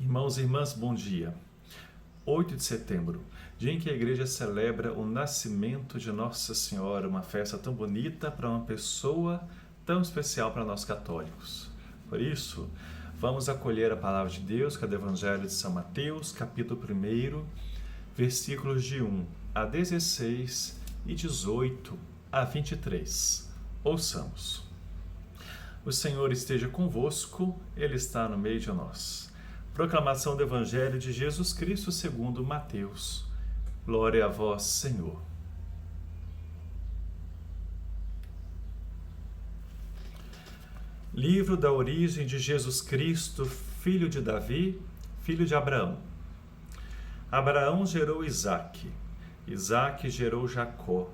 Irmãos e irmãs, bom dia. 8 de setembro, dia em que a igreja celebra o nascimento de Nossa Senhora, uma festa tão bonita para uma pessoa tão especial para nós católicos. Por isso, vamos acolher a palavra de Deus, que é do Evangelho de São Mateus, capítulo 1, versículos de 1 a 16 e 18 a 23. Ouçamos. O Senhor esteja convosco, Ele está no meio de nós. Proclamação do Evangelho de Jesus Cristo segundo Mateus. Glória a vós, Senhor. Livro da origem de Jesus Cristo, filho de Davi, filho de Abraão. Abraão gerou Isaque, Isaque gerou Jacó,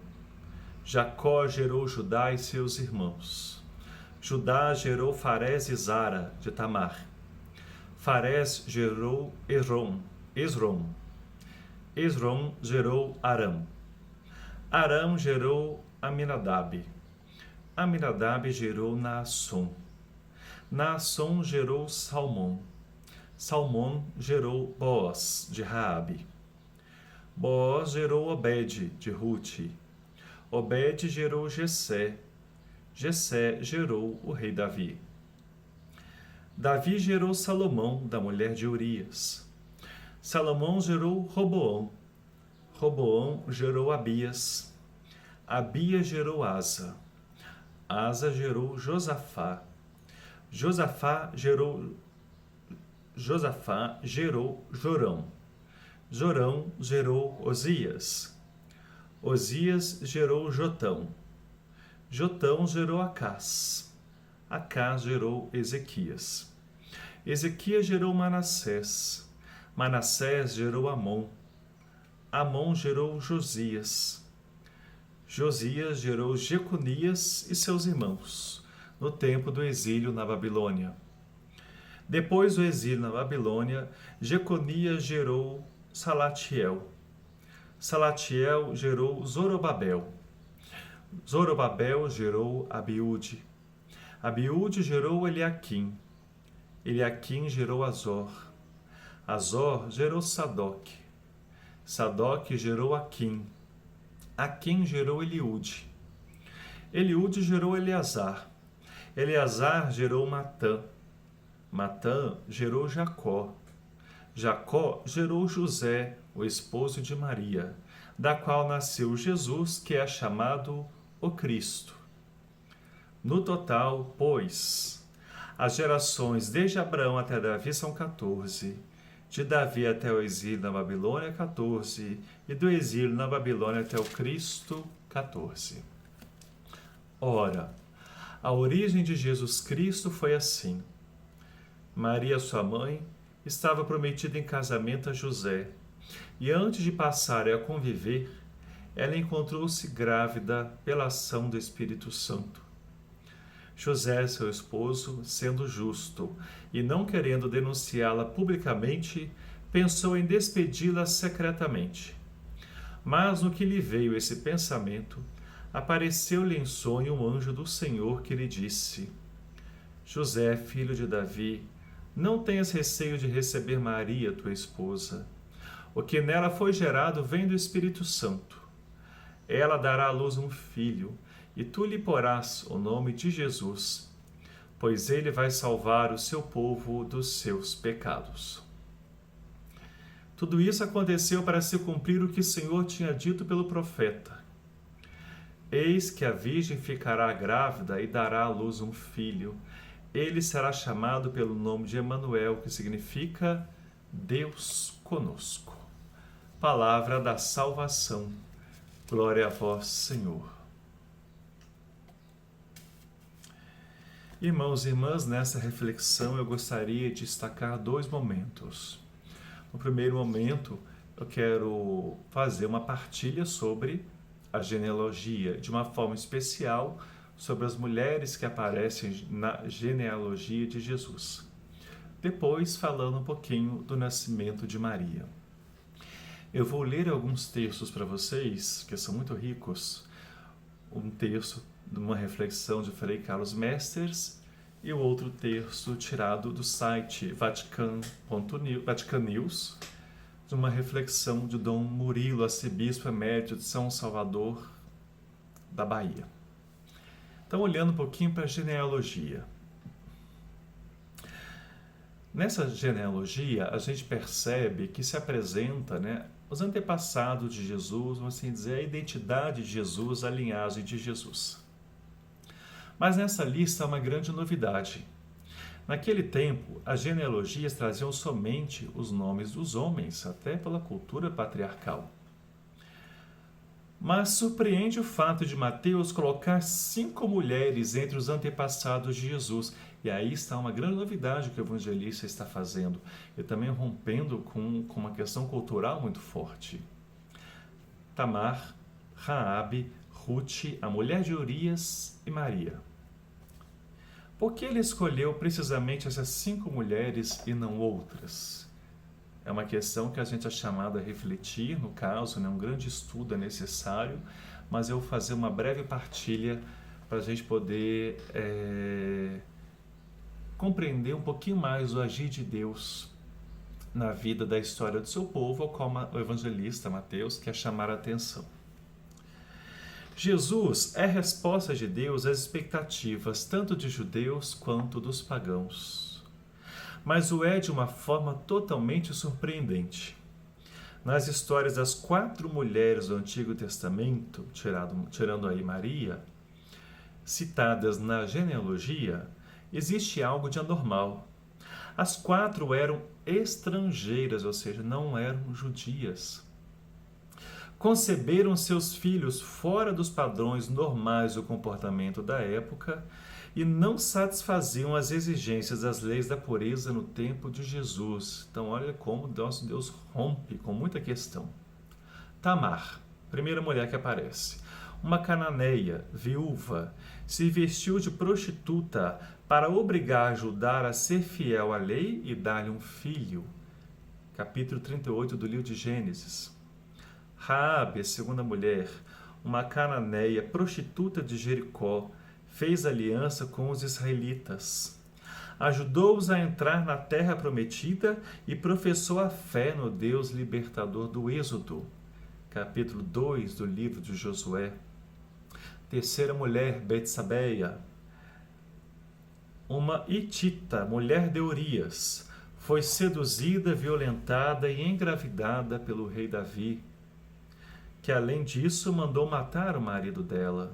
Jacó gerou Judá e seus irmãos. Judá gerou Farés e Zara de Tamar. Farés gerou Esrom, Esrom gerou Aram. Aram gerou Aminadab. Aminadab gerou Naasson. Naasson gerou Salmão. Salmão gerou Boaz de Raabe. Boaz gerou Obed de Rute. Obed gerou Jessé. Jessé gerou o rei Davi. Davi gerou Salomão, da mulher de Urias. Salomão gerou Roboão. Roboão gerou Abias. Abias gerou Asa. Asa gerou Josafá. Josafá gerou Jorão. Jorão gerou Osias. Osias gerou Jotão. Jotão gerou Acás. Acás gerou Ezequias. Ezequias gerou Manassés. Manassés gerou Amon. Amon gerou Josias. Josias gerou Jeconias e seus irmãos, no tempo do exílio na Babilônia. Depois do exílio na Babilônia, Jeconias gerou Salatiel. Salatiel gerou Zorobabel. Zorobabel gerou Abiúde. Abiúde gerou Eliaquim. Eliaquim gerou Azor. Azor gerou Sadoc. Sadoc gerou Aquim. Aquim gerou Eliúde. Eliúde gerou Eleazar. Eleazar gerou Matã. Matã gerou Jacó. Jacó gerou José, o esposo de Maria, da qual nasceu Jesus, que é chamado o Cristo. No total, pois, as gerações desde Abraão até Davi são 14, de Davi até o exílio na Babilônia, 14, e do exílio na Babilônia até o Cristo, 14. Ora, a origem de Jesus Cristo foi assim. Maria, sua mãe, estava prometida em casamento a José, e antes de passarem a conviver, ela encontrou-se grávida pela ação do Espírito Santo. José, seu esposo, sendo justo e não querendo denunciá-la publicamente, pensou em despedi-la secretamente. Mas no que lhe veio esse pensamento, apareceu-lhe em sonho um anjo do Senhor que lhe disse: José, filho de Davi, não tenhas receio de receber Maria, tua esposa. O que nela foi gerado vem do Espírito Santo. Ela dará à luz um filho, e tu lhe porás o nome de Jesus, pois ele vai salvar o seu povo dos seus pecados. Tudo isso aconteceu para se cumprir o que o Senhor tinha dito pelo profeta. Eis que a virgem ficará grávida e dará à luz um filho. Ele será chamado pelo nome de Emanuel, que significa Deus conosco. Palavra da salvação. Glória a vós, Senhor. Irmãos e irmãs, nessa reflexão eu gostaria de destacar 2 momentos. No primeiro momento, eu quero fazer uma partilha sobre a genealogia, de uma forma especial sobre as mulheres que aparecem na genealogia de Jesus. Depois, falando um pouquinho do nascimento de Maria. Eu vou ler alguns textos para vocês, que são muito ricos. Um texto de uma reflexão de Frei Carlos Mesters e o outro terço tirado do site Vatican News, de uma reflexão de Dom Murilo, arcebispo emérito de São Salvador, da Bahia. Então, olhando um pouquinho para a genealogia. Nessa genealogia, a gente percebe que se apresenta, os antepassados de Jesus, vamos assim dizer, a identidade de Jesus, a linhagem de Jesus. Mas nessa lista há uma grande novidade. Naquele tempo, as genealogias traziam somente os nomes dos homens, até pela cultura patriarcal. Mas surpreende o fato de Mateus colocar 5 mulheres entre os antepassados de Jesus. E aí está uma grande novidade que o evangelista está fazendo, e também rompendo com uma questão cultural muito forte. Tamar, Raabe, Ruth, a mulher de Urias e Maria. Por que ele escolheu precisamente essas 5 mulheres e não outras? É uma questão que a gente é chamado a refletir, no caso, um grande estudo é necessário, mas eu vou fazer uma breve partilha para a gente poder compreender um pouquinho mais o agir de Deus na vida da história do seu povo, como o evangelista Mateus quer chamar a atenção. Jesus é a resposta de Deus às expectativas tanto de judeus quanto dos pagãos. Mas o é de uma forma totalmente surpreendente. Nas histórias das 4 mulheres do Antigo Testamento, tirando aí Maria, citadas na genealogia, existe algo de anormal. As 4 eram estrangeiras, ou seja, não eram judias. Conceberam seus filhos fora dos padrões normais do comportamento da época e não satisfaziam as exigências das leis da pureza no tempo de Jesus. Então, olha como nosso Deus rompe com muita questão. Tamar, primeira mulher que aparece. Uma cananeia, viúva, se vestiu de prostituta para obrigar Judá a ser fiel à lei e dar-lhe um filho. Capítulo 38 do livro de Gênesis. Raabe, a segunda mulher, uma cananeia, prostituta de Jericó, fez aliança com os israelitas. Ajudou-os a entrar na terra prometida e professou a fé no Deus libertador do Êxodo. Capítulo 2 do livro de Josué. Terceira mulher, Betsabeia, uma hitita, mulher de Urias, foi seduzida, violentada e engravidada pelo rei Davi, que além disso mandou matar o marido dela.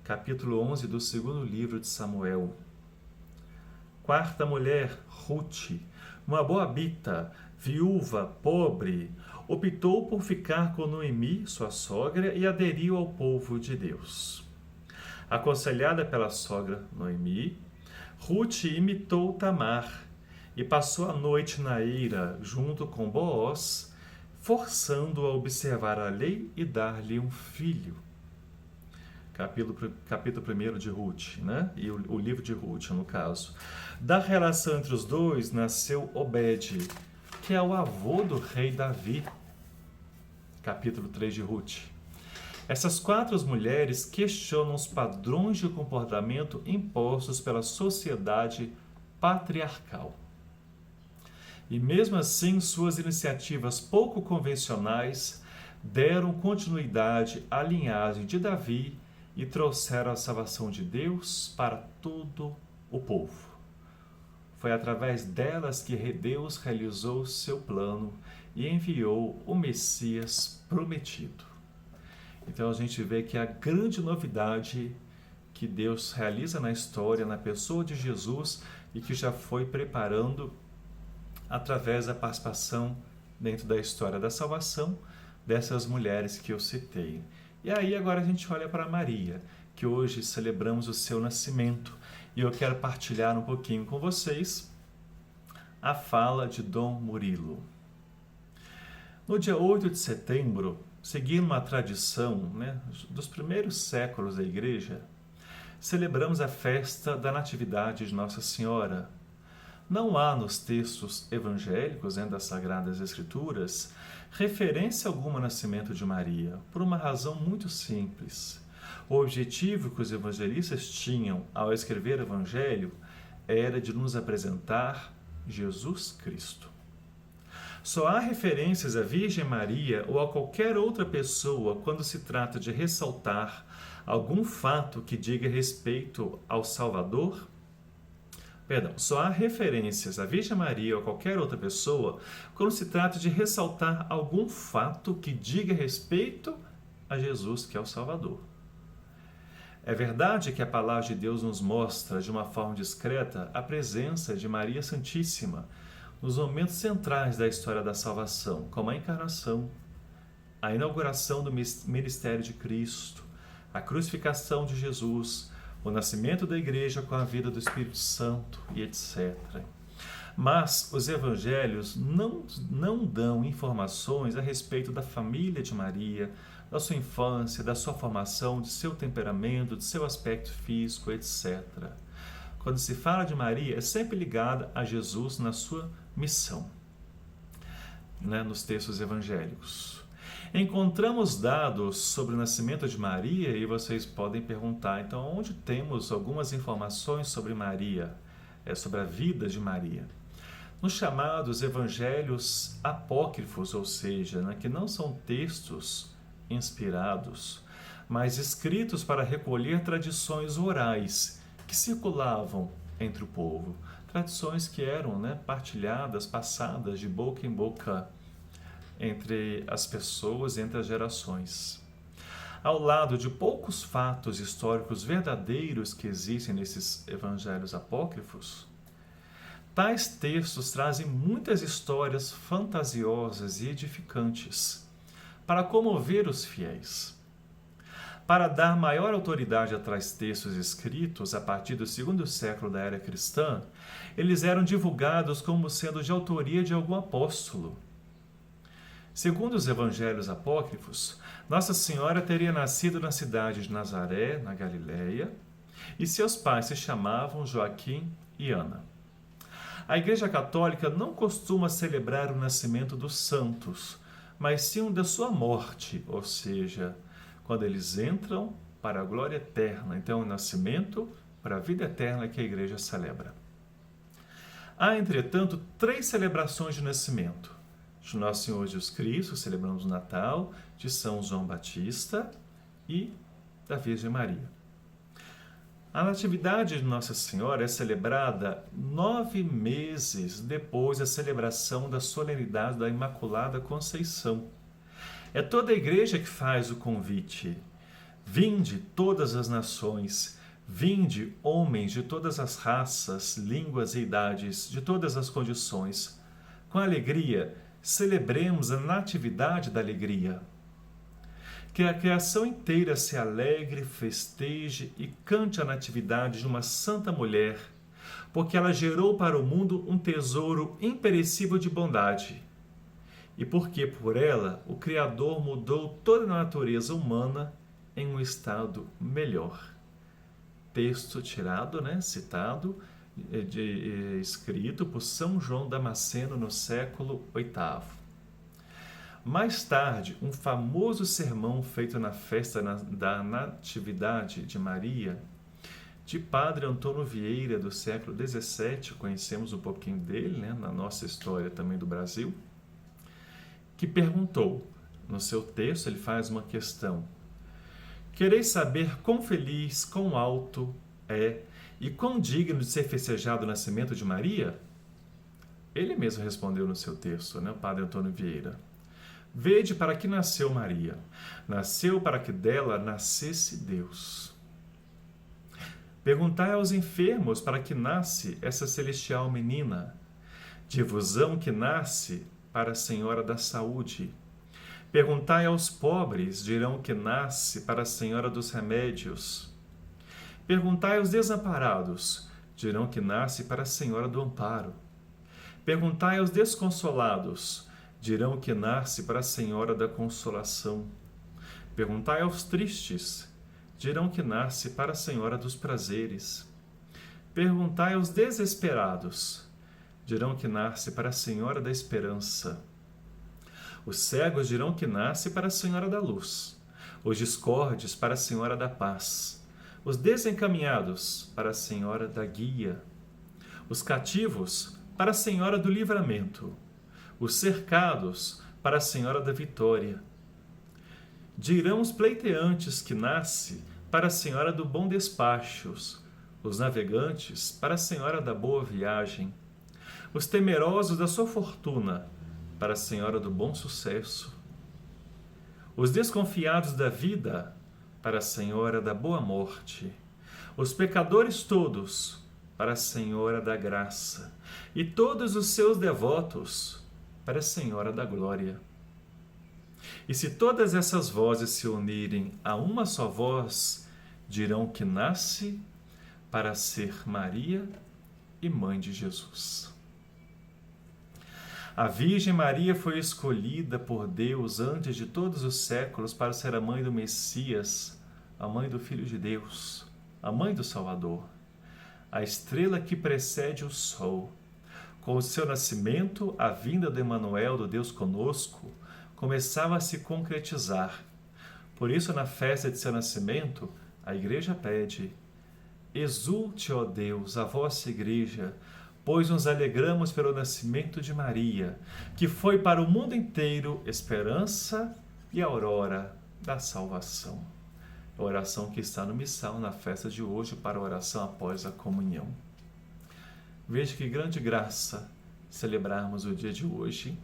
Capítulo 11 do segundo livro de Samuel. Quarta mulher, Ruth, uma moabita, viúva, pobre, optou por ficar com Noemi, sua sogra, e aderiu ao povo de Deus. Aconselhada pela sogra Noemi, Ruth imitou Tamar e passou a noite na eira junto com Boaz, forçando-o a observar a lei e dar-lhe um filho. Capítulo 1 de Ruth, e o livro de Ruth, no caso. Da relação entre os dois nasceu Obed, que é o avô do rei Davi. Capítulo 3 de Ruth. Essas 4 mulheres questionam os padrões de comportamento impostos pela sociedade patriarcal. E mesmo assim, suas iniciativas pouco convencionais deram continuidade à linhagem de Davi e trouxeram a salvação de Deus para todo o povo. Foi através delas que Deus realizou seu plano e enviou o Messias prometido. Então a gente vê que a grande novidade que Deus realiza na história, na pessoa de Jesus, e que já foi preparando através da participação dentro da história da salvação dessas mulheres que eu citei. E aí agora a gente olha para Maria, que hoje celebramos o seu nascimento, e eu quero partilhar um pouquinho com vocês a fala de Dom Murilo. No dia 8 de setembro, seguindo uma tradição dos primeiros séculos da Igreja, celebramos a festa da Natividade de Nossa Senhora. Não há nos textos evangélicos, das Sagradas Escrituras, referência alguma ao nascimento de Maria, por uma razão muito simples. O objetivo que os evangelistas tinham ao escrever o Evangelho era de nos apresentar Jesus Cristo. Só há referências à Virgem Maria ou a qualquer outra pessoa quando se trata de ressaltar algum fato que diga respeito ao Salvador? Só há referências à Virgem Maria ou a qualquer outra pessoa quando se trata de ressaltar algum fato que diga respeito a Jesus, que é o Salvador. É verdade que a palavra de Deus nos mostra, de uma forma discreta, a presença de Maria Santíssima nos momentos centrais da história da salvação, como a encarnação, a inauguração do ministério de Cristo, a crucificação de Jesus, o nascimento da Igreja com a vida do Espírito Santo e etc. Mas os evangelhos não dão informações a respeito da família de Maria, da sua infância, da sua formação, de seu temperamento, de seu aspecto físico, etc. Quando se fala de Maria, é sempre ligada a Jesus na sua missão, nos textos evangélicos. Encontramos dados sobre o nascimento de Maria e vocês podem perguntar, então, onde temos algumas informações sobre Maria, sobre a vida de Maria? Nos chamados evangelhos apócrifos, ou seja, que não são textos inspirados, mas escritos para recolher tradições orais que circulavam entre o povo, tradições que eram partilhadas, passadas de boca em boca entre as pessoas, entre as gerações. Ao lado de poucos fatos históricos verdadeiros que existem nesses evangelhos apócrifos, tais textos trazem muitas histórias fantasiosas e edificantes para comover os fiéis. Para dar maior autoridade a tais textos escritos a partir do segundo século da era cristã, eles eram divulgados como sendo de autoria de algum apóstolo. Segundo os evangelhos apócrifos, Nossa Senhora teria nascido na cidade de Nazaré, na Galileia, e seus pais se chamavam Joaquim e Ana. A Igreja Católica não costuma celebrar o nascimento dos santos, mas sim o da sua morte, ou seja, quando eles entram para a glória eterna. Então, o nascimento para a vida eterna que a Igreja celebra. Há, entretanto, 3 celebrações de nascimento. De Nosso Senhor Jesus Cristo, celebramos o Natal, de São João Batista e da Virgem Maria. A Natividade de Nossa Senhora é celebrada 9 meses depois da celebração da solenidade da Imaculada Conceição. É toda a Igreja que faz o convite. Vinde todas as nações, vinde homens de todas as raças, línguas e idades, de todas as condições. Com alegria, celebremos a Natividade da Alegria. Que a criação inteira se alegre, festeje e cante a natividade de uma santa mulher, porque ela gerou para o mundo um tesouro imperecível de bondade. E porque por ela o Criador mudou toda a natureza humana em um estado melhor. Texto tirado, citado, escrito por São João Damasceno no século VIII. Mais tarde, um famoso sermão feito na festa da Natividade de Maria, de Padre Antônio Vieira, do século XVII, conhecemos um pouquinho dele, na nossa história também do Brasil, que perguntou, no seu texto ele faz uma questão: quereis saber quão feliz, quão alto é e quão digno de ser festejado o nascimento de Maria? Ele mesmo respondeu no seu texto, o Padre Antônio Vieira: vede para que nasceu Maria. Nasceu para que dela nascesse Deus. Perguntai aos enfermos para que nasce essa celestial menina. Divusão que nasce para a Senhora da Saúde. Perguntai aos pobres, dirão que nasce para a Senhora dos Remédios. Perguntai aos desamparados, dirão que nasce para a Senhora do Amparo. Perguntai aos desconsolados, dirão que nasce para a Senhora da Consolação. Perguntai aos tristes, dirão que nasce para a Senhora dos Prazeres. Perguntai aos desesperados, dirão que nasce para a Senhora da Esperança. Os cegos dirão que nasce para a Senhora da Luz. Os discordes para a Senhora da Paz. Os desencaminhados para a Senhora da Guia. os cativos para a Senhora do Livramento, os cercados para a Senhora da Vitória. Dirão os pleiteantes que nasce para a Senhora do Bom Despachos, os navegantes para a Senhora da Boa Viagem, os temerosos da sua fortuna para a Senhora do Bom Sucesso, os desconfiados da vida para a Senhora da Boa Morte, os pecadores todos para a Senhora da Graça e todos os seus devotos para a Senhora da Glória. E se todas essas vozes se unirem a uma só voz, dirão que nasce para ser Maria e Mãe de Jesus. A Virgem Maria foi escolhida por Deus antes de todos os séculos para ser a mãe do Messias, a mãe do Filho de Deus, a mãe do Salvador, a estrela que precede o sol. Com o seu nascimento, a vinda do Emanuel, do Deus conosco, começava a se concretizar. Por isso, na festa de seu nascimento, a Igreja pede: exulte, ó Deus, a vossa Igreja, pois nos alegramos pelo nascimento de Maria, que foi para o mundo inteiro esperança e aurora da salvação. A oração que está no missal na festa de hoje para a oração após a comunhão. Veja que grande graça celebrarmos o dia de hoje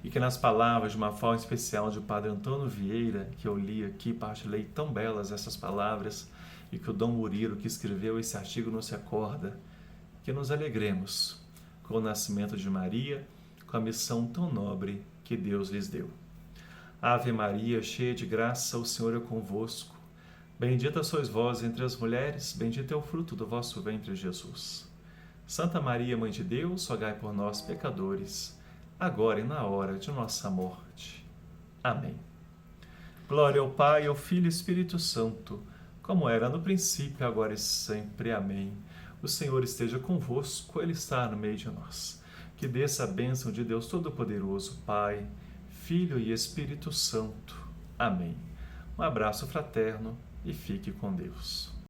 e que nas palavras de uma forma especial de Padre Antônio Vieira, que eu li aqui, partilhei tão belas essas palavras, e que o Dom Murilo, que escreveu esse artigo, não se acorda, que nos alegremos com o nascimento de Maria, com a missão tão nobre que Deus lhes deu. Ave Maria, cheia de graça, o Senhor é convosco. Bendita sois vós entre as mulheres, bendito é o fruto do vosso ventre, Jesus. Santa Maria, Mãe de Deus, rogai por nós, pecadores, agora e na hora de nossa morte. Amém. Glória ao Pai, ao Filho e ao Espírito Santo, como era no princípio, agora e sempre. Amém. O Senhor esteja convosco, Ele está no meio de nós. Que desça a bênção de Deus Todo-Poderoso, Pai, Filho e Espírito Santo. Amém. Um abraço fraterno e fique com Deus.